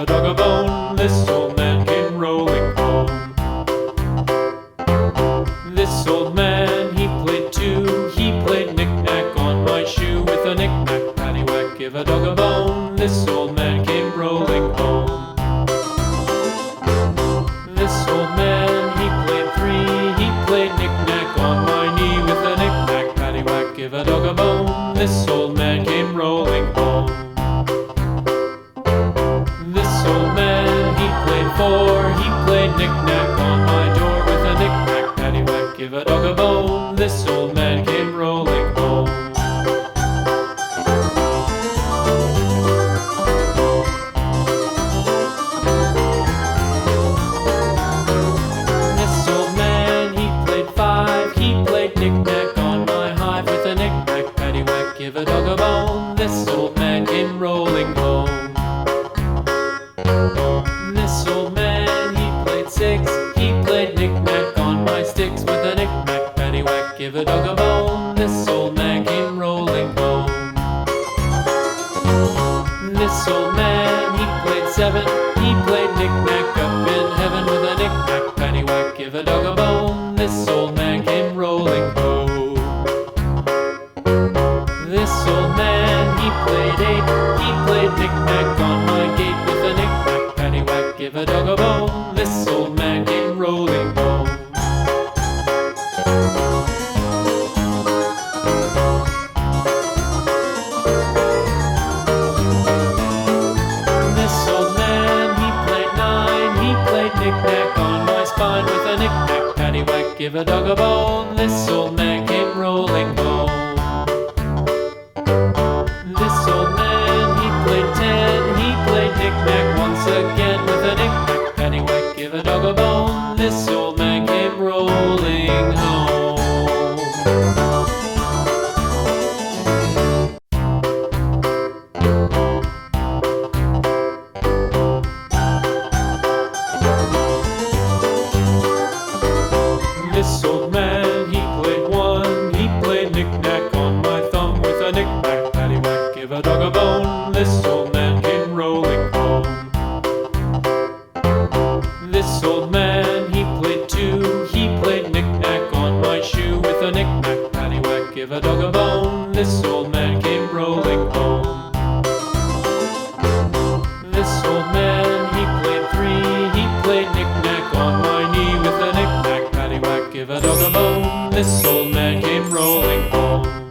a dog a bone. This old man came rolling home. This old man, he played too. He played knick-knack on my shoe with a knick-knack, paddywhack, give a dog a bone. This old man came rolling home. This old man, he played three. He played knick-knack on my knee with a knick-knack, paddywhack, give a dog a bone. This old man came rolling home. This old man, he played four. He played knick-knack on my door with a knick-knack, paddywhack, give a dog a bone. This old man came rolling home. This old man, he played five. He played knick-knack on my hive with a knick-knack, paddywhack, give a dog a bone. This old man came rolling home. This old man, he played six. He played knick-knack on my sticks with a knick-knack, paddywhack, give a dog a bone. This old man came rolling home. This old man, he played seven. He played knick-knack up in heaven with a knick-knack, paddywhack, give a dog a bone. This old man came rolling home. This old man, he played eight. He played knick-knack on my gate with a knick-knack, paddywhack, give a dog a bone. This old man came rolling home. This old man, he played nine. He played knick-knack on my spine with a knick-knack, paddywhack, give a dog a bone. This old man came rolling home. This old man, he played ten. He played knick-knack once again with a knick-knack, paddywhack, give a dog a bone. This old man came rolling home. This old man, he played one. He played knick-knack on my thumb with a knick-knack, paddywhack, give a dog a bone. This old man came rolling home. This old man, he played two. He played knick-knack on my shoe with a knick-knack, paddywhack, give a dog a bone. This old man came rolling home. This old man, he played three. He played knick-knack on my knee with a knick-knack, paddywhack, give a dog a bone. This old man came rolling home.